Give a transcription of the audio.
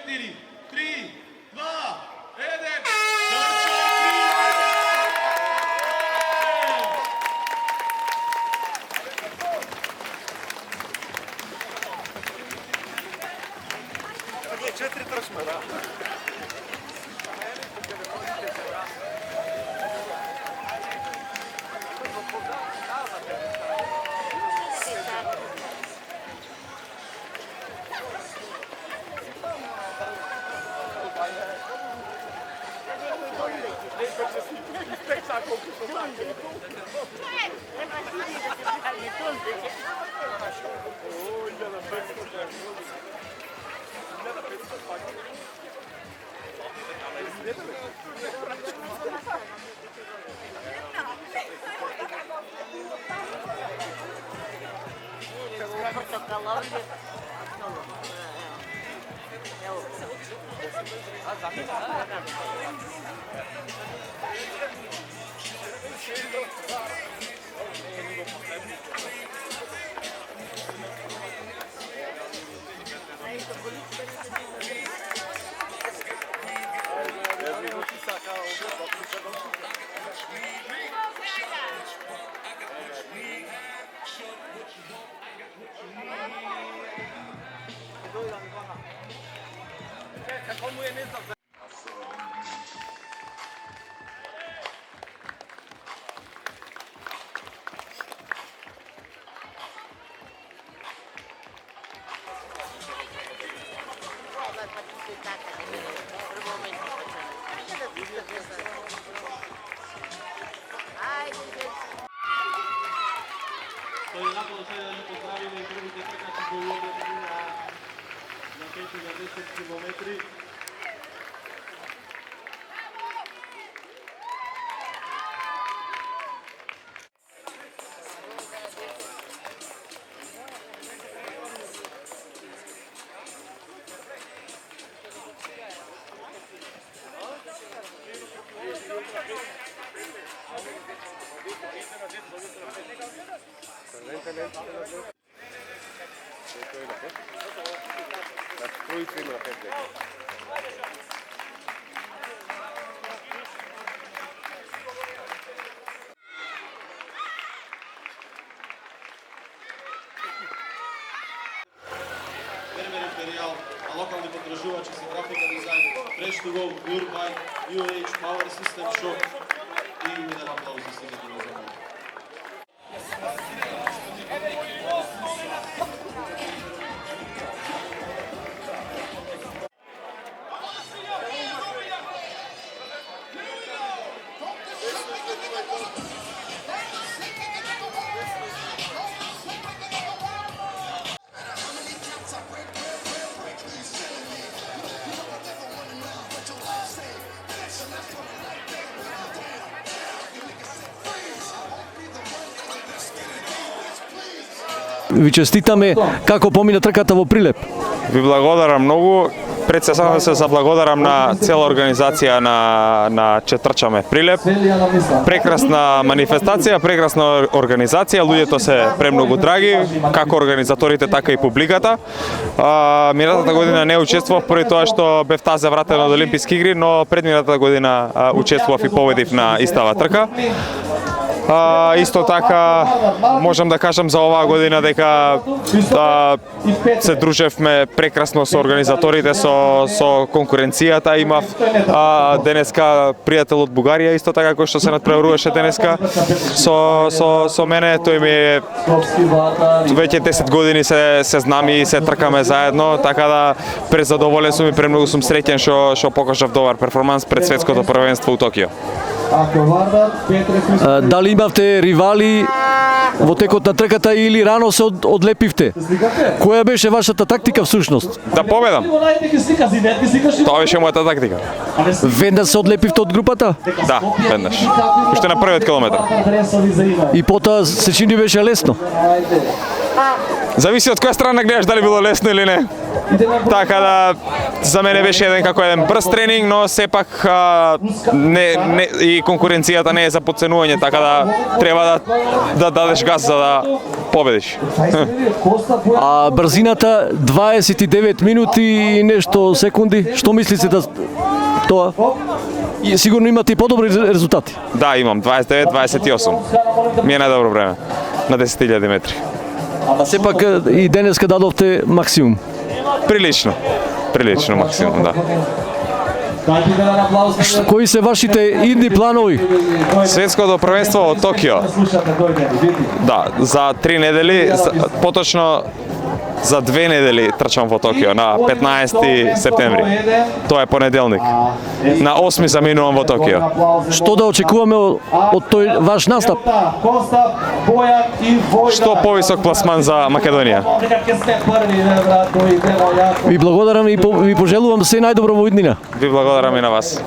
4, 3, 2, 1. Četiri trčme, da. To je napokon sve da ne pozdravimo i prvite trkači koji ovdje na 5 na 10 kilometri. Fermer Imperial, a lokalni potraživači su grafika dizajn, Fresh to Go, Urbike, UH, Power System Shop i jedan aplauz za svega koji za mene. Ви честитаме како помина трката во Прилеп. Ви благодарам многу. Пред се сакам да се заблагодарам на цела организација на Че трчаме Прилеп. Прекрасна манифестација, прекрасна организација, луѓето се премногу драги, како организаторите, така и публиката. Минатата година не учествував поради тоа што бев тазе вратен од Олимписки игри, но предминатата година учествував и победив на истава трка. Исто така можам да кажам за оваа година дека се дружевме прекрасно со организаторите, со конкуренцијата. Имав денеска пријател од Бугарија, исто така кој што се надпреваруваше денеска со мене. Тој ми е веќе 10 години се знаме и се тркаме заедно, така да презадоволен сум и премногу сум среќен што покажав добар перформанс пред светското првенство у Токио. Дали имавте ривали во текот на трката или рано се одлепивте? Која беше вашата тактика всушност? Да победам. Тоа беше мојата тактика. Веднаш се одлепивте од групата? Да, веднаш. Уште на првиот километар. И потоа се чини беше лесно? Зависи од која страна гледаш дали било лесно или не. Така да за мене беше еден брз тренинг, но сепак и конкуренцијата не е за подценување, така да треба да дадеш газ за да победиш. А брзината 29 минути и нешто секунди. Што мислите да тоа? И сигурно имате и подобри резултати. Да, имам 29-28. Ми е најдобро време на 10.000 метри. А сепак и денеска дадовте максимум. Прилично максимум, да. Кои се вашите идни планови? Светското првенство во Токио. Да, за 3 недели, поточно за 2 недели трчам во Токио на 15 септември. Тоа е понеделник. На 8 заминувам во Токио. Што да очекуваме од тој ваш настап? Што повисок пласман за Македонија. Ви благодарам и ви пожелувам се најдобро во иднина. Ви благодарам и на вас.